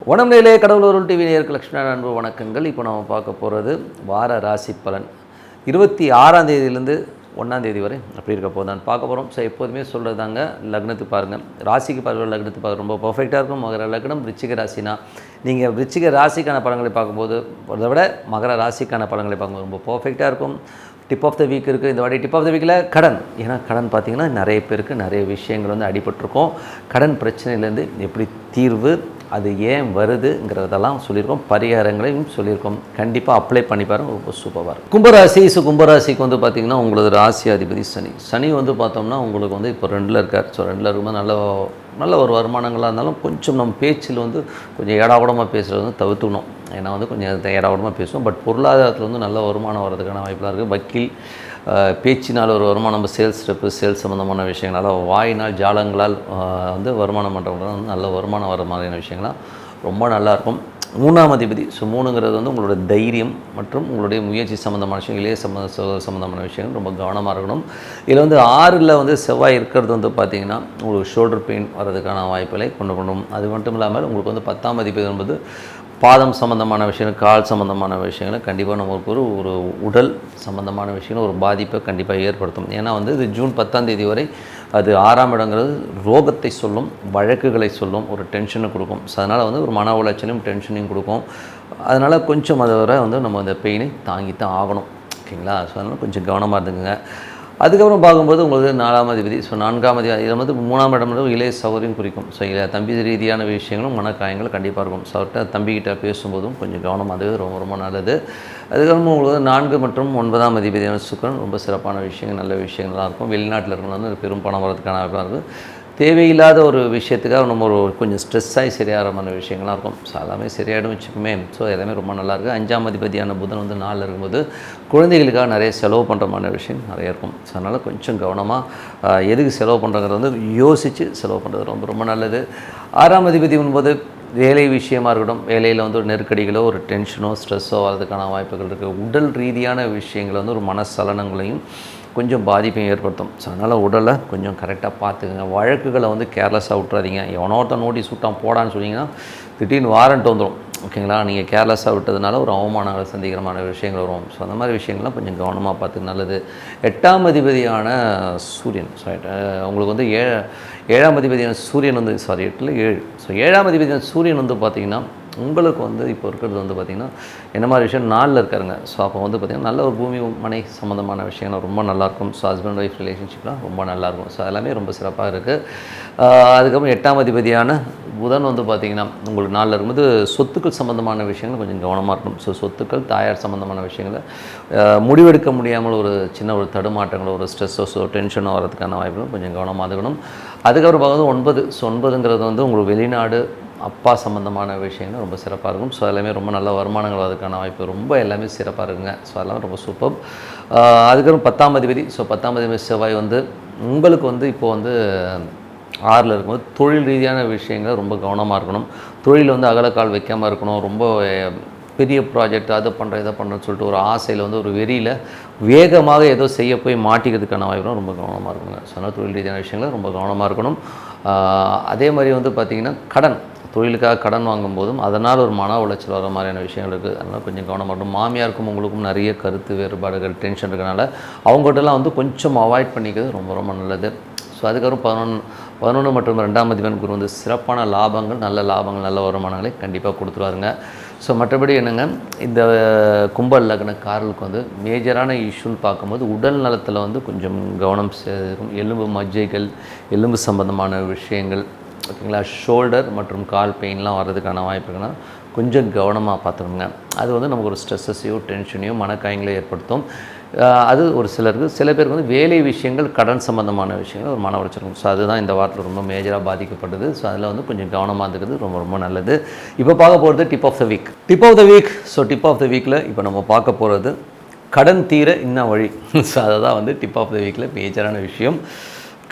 வணம்நிலையிலே கடவுளூர் TV நேயர்களுக்கு லட்சுமி அன்பு வணக்கங்கள். இப்போ நம்ம பார்க்க போகிறது வார ராசி பலன் 26ஆம் தேதியிலேருந்து 1ஆம் தேதி வரை அப்படி இருக்க போதான்னு பார்க்க போகிறோம். ஸோ எப்போதுமே சொல்கிறது தாங்க, லக்னத்துக்கு பாருங்கள், ராசிக்கு பாருங்கள், லக்னத்துக்கு பார்க்க ரொம்ப பர்ஃபெக்டாக இருக்கும். மகர லக்னம் விருச்சிக ராசினா நீங்கள் விருச்சிக ராசிக்கான பலன்களை பார்க்கும்போது அதை விட மகர ராசிக்கான பலன்களை பார்க்கும்போது ரொம்ப பர்ஃபெக்டாக இருக்கும். டிப் ஆஃப் த வீக் இருக்குது. இந்த வாட்டி டிப் ஆஃப் த வீக்கில் கடன். ஏன்னா கடன் பார்த்திங்கன்னா நிறைய பேருக்கு நிறைய விஷயங்கள் வந்து அடிபட்டிருக்கும். கடன் பிரச்சனையிலேருந்து எப்படி தீர்வு, அது ஏன் வருதுங்கிறதெல்லாம் சொல்லியிருக்கோம், பரிகாரங்களையும் சொல்லியிருக்கோம். கண்டிப்பாக அப்ளை பண்ணி பாருங்க, ரொம்ப சூப்பராக இருக்கும். கும்பராசி. கும்பராசிக்கு வந்து பார்த்திங்கன்னா உங்களது ராசி அதிபதி சனி வந்து பார்த்தோம்னா உங்களுக்கு வந்து இப்போ 2ல் இருக்கார். ஸோ 2ல் இருக்கும்போது நல்ல ஒரு வருமானங்களாக இருந்தாலும் கொஞ்சம் நம்ம பேச்சில் வந்து கொஞ்சம் ஏடாகூடமாக பேசுகிறது வந்து தவிர்த்துக்கணும். ஏன்னா வந்து கொஞ்சம் ஏடாகூடமாக பேசுவோம். பட் பொருளாதாரத்தில் வந்து நல்ல வருமானம் வர்றதுக்கான வாய்ப்பாக இருக்குது. வக்கீல் பேச்சினால் ஒரு வருமானம், நம்ம சேல்ஸ் ரெப்பு, சேல்ஸ் சம்மந்தமான விஷயங்களால், வாயினால் ஜாலங்களால் வந்து வருமானம் பண்ணுறவங்க வந்து நல்ல வருமானம் வர மாதிரியான விஷயங்கள்லாம் ரொம்ப நல்லாயிருக்கும். 3ஆம் அதிபதி. ஸோ 3ங்கிறது வந்து உங்களோட தைரியம் மற்றும் உங்களுடைய முயற்சி சம்மந்தமான விஷயம், இளைய சம்மந்தமான விஷயங்கள் ரொம்ப கவனமாக இருக்கணும். இதில் வந்து 6ல் வந்து செவ்வாய் இருக்கிறது வந்து பார்த்திங்கன்னா உங்களுக்கு ஷோல்டர் பெயின் வர்றதுக்கான வாய்ப்புகளை கொண்டு வரணும். அது மட்டும் இல்லாமல் உங்களுக்கு வந்து 10ஆம் அதிபதி என்பது பாதம் சம்மந்தமான விஷயங்கள், கால் சம்மந்தமான விஷயங்களை கண்டிப்பாக நமக்கு ஒரு உடல் சம்மந்தமான விஷயங்கள் ஒரு பாதிப்பை கண்டிப்பாக ஏற்படுத்தும். ஏன்னா வந்து இது ஜூன் 10ஆம் தேதி வரை அது 6ஆம் இடங்கிறது ரோகத்தை சொல்லும், வழக்குகளை சொல்லும், ஒரு டென்ஷனை கொடுக்கும். ஸோ அதனால் வந்து ஒரு மன உளைச்சலையும் டென்ஷனையும் கொடுக்கும். அதனால் கொஞ்சம் அதை வரை வந்து நம்ம அந்த பெயினை தாங்கித்தான் ஆகணும். ஓகேங்களா? ஸோ அதனால் கொஞ்சம் கவனமாக இருந்துங்க. அதுக்கப்புறம் பார்க்கும்போது உங்களுக்கு 4ஆம் அதிபதி. ஸோ 4ஆம் அதிபதி இதில் வந்து 3ஆம் இடம் வந்து இளைய சௌகரியம் குறிக்கும். ஸோ தம்பி ரீதியான விஷயங்களும் மனக்காயங்களும் கண்டிப்பாக இருக்கும். ஸோ அவர்கிட்ட தம்பிக்கிட்ட பேசும்போதும் கொஞ்சம் கவனம், அதுவே ரொம்ப ரொம்ப நல்லது. அதுக்கப்புறம் உங்களுக்கு 4 மற்றும் 9ஆம் அதிபதியான சுக்கிரன் ரொம்ப சிறப்பான விஷயங்கள், நல்ல விஷயங்கள்லாம் இருக்கும். வெளிநாட்டில் இருக்கணும் வந்து பெரும் பணம் வரதுக்கான வாய்ப்பாக இருக்குது. தேவையில்லாத ஒரு விஷயத்துக்காக நம்ம கொஞ்சம் ஸ்ட்ரெஸ் ஆகி சரியாகிற மாதிரி விஷயங்கள்லாம் இருக்கும். ஸோ எல்லாமே சரியாயிடும் வச்சுக்குமே. ஸோ எல்லாமே ரொம்ப நல்லாயிருக்கு. 5ஆம் அதிபதியான புதன் வந்து 4ல் இருக்கும்போது குழந்தைகளுக்காக நிறைய செலவு பண்ணுற மாதிரி விஷயம் நிறைய இருக்கும். ஸோ அதனால் கொஞ்சம் கவனமாக எதுக்கு செலவு பண்ணுறங்கிறது வந்து யோசித்து செலவு பண்ணுறது ரொம்ப ரொம்ப நல்லது. 6ஆம் அதிபதி என்பது வேலை விஷயமாக இருக்கட்டும், வேலையில் வந்து ஒரு நெருக்கடிகளோ ஒரு டென்ஷனோ ஸ்ட்ரெஸ்ஸோ வரதுக்கான வாய்ப்புகள் இருக்குது. உடல் ரீதியான விஷயங்கள் வந்து ஒரு மனசலனங்களையும் கொஞ்சம் பாதிப்பையும் ஏற்படுத்தும். ஸோ அதனால் உடலை கொஞ்சம் கரெக்டாக பார்த்துக்குங்க. வழக்குகளை வந்து கேர்லெஸ்ஸாக விட்டுறாதீங்க. எவனோ ஒருத்தன் நோட்டீஸ் விட்டான் போடான்னு சொன்னீங்கன்னா திடீர்னு வாரண்ட் வந்துடும். ஓகேங்களா? நீங்கள் கேர்லெஸ்ஸாக விட்டதுனால ஒரு அவமானங்களை சந்திக்கிறமான விஷயங்கள் வரும். ஸோ அந்த மாதிரி விஷயங்கள்லாம் கொஞ்சம் கவனமாக பார்த்துக்கு நல்லது. 8ஆம் அதிபதியான சூரியன், உங்களுக்கு வந்து 7ஆம் அதிபதியான சூரியன் வந்து 8ல் 7. ஸோ 7ஆம் அதிபதியான சூரியன் வந்து பார்த்திங்கன்னா உங்களுக்கு வந்து இப்போ இருக்கிறது வந்து பார்த்திங்கன்னா என்ன மாதிரி விஷயம் 4ல் இருக்காருங்க. ஸோ அப்போ வந்து பார்த்திங்கன்னா நல்ல ஒரு பூமி மனை சம்மந்தமான விஷயங்கள் ரொம்ப நல்லாயிருக்கும். ஸோ ஹஸ்பண்ட் ஒய்ஃப் ரிலேஷன்ஷிப்லாம் ரொம்ப நல்லாயிருக்கும். ஸோ எல்லாமே ரொம்ப சிறப்பாக இருக்குது. அதுக்கப்புறம் 8ஆம் அதிபதியான புதன் வந்து பார்த்திங்கன்னா உங்களுக்கு 4ல் இருக்கும்போது சொத்துக்கள் சம்மந்தமான விஷயங்கள் கொஞ்சம் கவனமாக இருக்கணும். ஸோ சொத்துக்கள், தாயார் சம்மந்தமான விஷயங்களை முடிவெடுக்க முடியாமல் ஒரு சின்ன ஒரு தடுமாற்றங்களோ ஒரு ஸ்ட்ரெஸ்ஸோ டென்ஷனோ வரதுக்கான வாய்ப்புகளும் கொஞ்சம் கவனமாக இருக்கணும். அதுக்கப்புறம் பார்க்கும்போது 9. ஸோ 9ங்கிறது வந்து உங்களுக்கு வெளிநாடு, அப்பா சம்மந்தமான விஷயங்கள் ரொம்ப சிறப்பாக இருக்கும். ஸோ எல்லாமே ரொம்ப நல்ல வருமானங்கள் வரதுக்கான வாய்ப்பு ரொம்ப எல்லாமே சிறப்பாக இருக்குங்க. ஸோ அதெல்லாம் ரொம்ப சூப்பர். அதுக்கப்புறம் 10ஆம் அதிபதி. ஸோ 10ஆம் அதிபதி செவ்வாய் வந்து உங்களுக்கு வந்து இப்போது வந்து 6ல் இருக்கும்போது தொழில் ரீதியான விஷயங்களை ரொம்ப கவனமாக இருக்கணும். தொழில் வந்து அகலக்கால் வைக்காமல் இருக்கணும். ரொம்ப பெரிய ப்ராஜெக்ட் அதை பண்ணுறேன் இதை பண்ணுறேன்னு சொல்லிட்டு ஒரு ஆசையில் வந்து ஒரு வெறியில் வேகமாக ஏதோ செய்ய போய் மாட்டிக்கிறதுக்கான வாய்ப்பும் ரொம்ப கவனமாக இருக்குங்க. ஸோ அதனால் தொழில் ரீதியான விஷயங்களை ரொம்ப கவனமாக இருக்கணும். அதே மாதிரி வந்து பார்த்திங்கன்னா கடன், தொழிலுக்காக கடன் வாங்கும்போதும் அதனால் ஒரு மன உளைச்சல் வர மாதிரியான விஷயங்கள் இருக்குது. அதனால் கொஞ்சம் கவனமாக இருக்கணும். மாமியாருக்கும் உங்களுக்கும் நிறைய கருத்து வேறுபாடுகள், டென்ஷன் இருக்கிறனால அவங்ககிட்டலாம் வந்து கொஞ்சம் அவாய்ட் பண்ணிக்கிறது ரொம்ப ரொம்ப நல்லது. ஸோ அதுக்கப்புறம் 11 மற்றும் 2ஆம் அதிபதி குரு வந்து சிறப்பான லாபங்கள், நல்ல வருமானங்களை கண்டிப்பாக கொடுத்துருவாருங்க. ஸோ மற்றபடி என்னங்க, இந்த கும்ப லக்னக்காரர்களுக்கு வந்து மேஜரான இஷ்யூன்னு பார்க்கும்போது உடல் நலத்தில் வந்து கொஞ்சம் கவனம் இருக்கும். எலும்பு மஜ்ஜைகள், எலும்பு சம்பந்தமான விஷயங்கள், ஓகேங்களா, ஷோல்டர் மற்றும் கால் பெயின்லாம் வர்றதுக்கான வாய்ப்புகள்னா கொஞ்சம் கவனமாக பார்த்துக்கோங்க. அது வந்து நமக்கு ஒரு ஸ்ட்ரெஸ்ஸையோ டென்ஷனையோ மனக்காயங்களையோ ஏற்படுத்தும். அது ஒரு சிலருக்கு, சில பேருக்கு வந்து வேலை விஷயங்கள், கடன் சம்மந்தமான விஷயங்கள் ஒரு மன உளைச்சல். ஸோ அதுதான் இந்த வாரத்தில் ரொம்ப மேஜராக பாதிக்கப்படுது. ஸோ அதில் வந்து கொஞ்சம் கவனமாக இருக்கிறது ரொம்ப ரொம்ப நல்லது. இப்போ பார்க்க போகிறது tip of the week. So tip of the வீக்கில் இப்போ நம்ம பார்க்க போகிறது கடன் தீர இன்ன வழி. ஸோ அதை தான் வந்து டிப் ஆஃப் த வீக்கில் மேஜரான விஷயம்.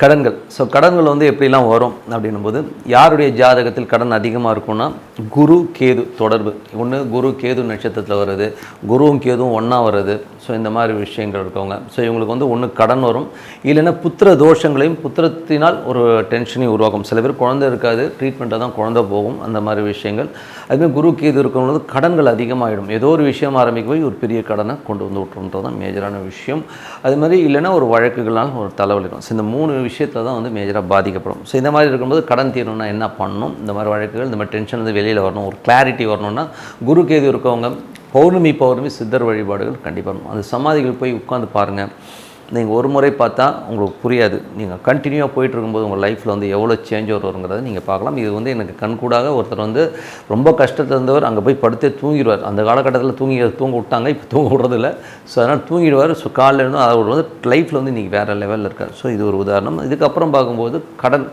கடன்கள். ஸோ கடன்கள் வந்து எப்படிலாம் வரும் அப்படின்னும்போது, யாருடைய ஜாதகத்தில் கடன் அதிகமாக இருக்கும்னா குரு கேது தொடர்பு. ஒன்று குரு கேது நட்சத்திரத்தில் வருது, குருவும் கேதுவும் ஒன்றா வருது. ஸோ இந்த மாதிரி விஷயங்கள் இருக்கவங்க, ஸோ இவங்களுக்கு வந்து ஒன்று கடன் வரும், இல்லைன்னா புத்திர தோஷங்களையும் புத்திரத்தினால் ஒரு டென்ஷனையும் உருவாக்கும். சில பேர் குழந்தை இருக்காது, ட்ரீட்மெண்ட்டாக தான் குழந்தை போகும், அந்த மாதிரி விஷயங்கள். அதுமாதிரி குரு கேது இருக்கவங்களுக்கு கடன்கள் அதிகமாகிடும். ஏதோ ஒரு விஷயம் ஆரம்பிக்க போய் ஒரு பெரிய கடனை கொண்டு வந்து விட்டுருன்றது தான் மேஜரான விஷயம். அது மாதிரி இல்லைன்னா ஒரு வழக்குகளால் ஒரு தலைவலிக்கும். ஸோ இந்த 3 விஷயத்தில் தான் வந்து மேஜராக பாதிக்கப்படும். ஸோ இந்த மாதிரி இருக்கும்போது கடன் தீரணும்னா என்ன பண்ணணும், இந்த மாதிரி வழக்குகள், இந்த மாதிரி டென்ஷன் வந்து வெளியில் வரணும், ஒரு கிளாரிட்டி வரணும்னா குரு கேது இருக்கவங்க பௌர்ணமி சித்தர் வழிபாடுகள் கண்டிப்பாக. அந்த சமாதிகள் போய் உட்காந்து பாருங்கள். நீங்கள் ஒரு முறை பார்த்தா உங்களுக்கு புரியாது, நீங்கள் கண்டினியூவாக போயிட்டு இருக்கும்போது உங்கள் லைஃப்பில் வந்து எவ்வளோ சேஞ்ச் வருங்கிறத நீங்கள் பார்க்கலாம். இது வந்து எனக்கு கண்கூடாக ஒருத்தர் வந்து ரொம்ப கஷ்டத்தில் இருந்தவர் அங்கே போய் படுத்தே தூங்கிடுவார். அந்த காலகட்டத்தில் தூங்க விட்டாங்க, இப்போ தூங்க விடுறதில்ல. ஸோ அதனால் தூங்கிடுவார். ஸோ காலையில் இருந்தும் அவர் வந்து லைஃப்பில் வந்து இன்றைக்கி வேறு லெவலில் இருக்கார். ஸோ இது ஒரு உதாரணம். இதுக்கப்புறம் பார்க்கும்போது கடன்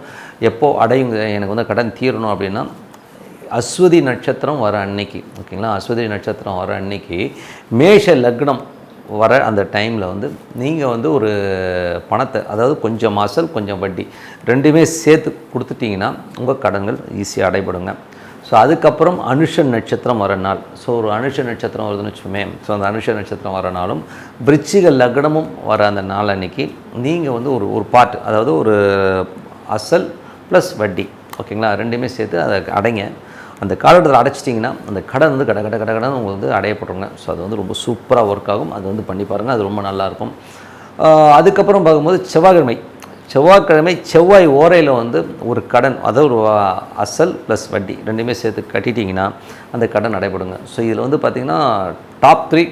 எப்போது அடையுங்க, எனக்கு வந்து கடன் தீரணும் அப்படின்னா அஸ்வதி நட்சத்திரம் வர அன்னைக்கு, ஓகேங்களா, அஸ்வதி நட்சத்திரம் வர அன்னைக்கு மேஷ லக்னம் வர அந்த டைமில் வந்து நீங்கள் வந்து ஒரு பணத்தை, அதாவது கொஞ்சம் அசல் கொஞ்சம் வட்டி ரெண்டுமே சேர்த்து கொடுத்துட்டிங்கன்னா உங்கள் கடன்கள் ஈஸியாக அடைபடுங்க. ஸோ அதுக்கப்புறம் அனுஷ நட்சத்திரம் வர நாள். ஸோ ஒரு அனுஷ நட்சத்திரம் வருதுன்னு வச்சுக்கோமே, ஸோ அந்த அனுஷ நட்சத்திரம் வர நாளும் விருச்சிக லக்னமும் வர அந்த நாள் அன்னைக்கு நீங்கள் வந்து ஒரு பார்ட், அதாவது ஒரு அசல் ப்ளஸ் வட்டி, ஓகேங்களா, ரெண்டுமே சேர்த்து அதை அடைங்க. அந்த காலகட்டத்தில் அடைச்சிட்டிங்கன்னா அந்த கடன் வந்து கடன் உங்களுக்கு வந்து அடையப்படுங்க. ஸோ அது வந்து ரொம்ப சூப்பராக ஒர்க் ஆகும். அது வந்து பண்ணி பாருங்கள், அது ரொம்ப நல்லாயிருக்கும். அதுக்கப்புறம் பார்க்கும்போது செவ்வாய்க்கிழமை செவ்வாய் ஓரையில் வந்து ஒரு கடன், அதாவது ஒரு அசல் ப்ளஸ் வட்டி ரெண்டுமே சேர்த்து கட்டிட்டிங்கன்னா அந்த கடன் அடைபடுங்க. ஸோ இதில் வந்து பார்த்திங்கன்னா டாப் 3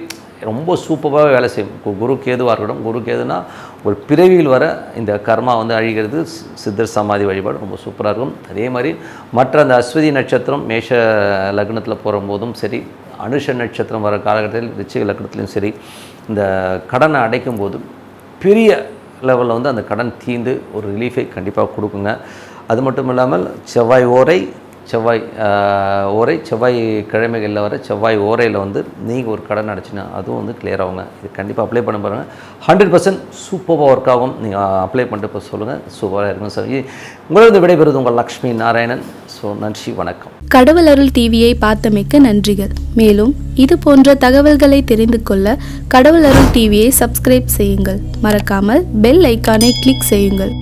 ரொம்ப சூப்பராக வேலை செய்யும். குரு கேதுவாக இருக்கட்டும். குரு கேதுனா ஒரு பிறவியில் வர இந்த கர்மா வந்து அழிகிறது. சித்தர் சமாதி வழிபாடு ரொம்ப சூப்பராக இருக்கும். அதே மாதிரி மற்ற அந்த அஸ்வதி நட்சத்திரம் மேஷ லக்னத்தில் போகும்போதும் சரி, அனுஷ நட்சத்திரம் வர காலகட்டத்தில் ரிச்சிக லக்னத்துலையும் சரி, இந்த கடனை அடைக்கும் போது பெரிய லெவலில் வந்து அந்த கடன் தீர்ந்து ஒரு ரிலீஃபை கண்டிப்பாக கொடுக்குங்க. அது மட்டும் இல்லாமல் செவ்வாய் கிழமைகளில் வர செவ்வாய் ஓரையில் வந்து நீங்கள் ஒரு கடன் அடைச்சினா அதுவும் வந்து கிளியர் ஆகுங்க. இது கண்டிப்பாக அப்ளை பண்ண பாருங்கள். 100% சூப்பராக ஒர்க் ஆகும். நீங்கள் அப்ளை பண்ணிட்டு இப்போ சொல்லுங்கள், சூப்பராக இருக்கும். சார் உங்களது விடைபெறுவது உங்கள் லக்ஷ்மி நாராயணன். ஸோ நன்றி, வணக்கம். கடவுள் அருள் டிவியை பார்த்தமைக்க நன்றிகள். மேலும் இது போன்ற தகவல்களை தெரிந்து கொள்ள கடவுள் அருள் டிவியை சப்ஸ்கிரைப் செய்யுங்கள். மறக்காமல் பெல் ஐக்கானை கிளிக் செய்யுங்கள்.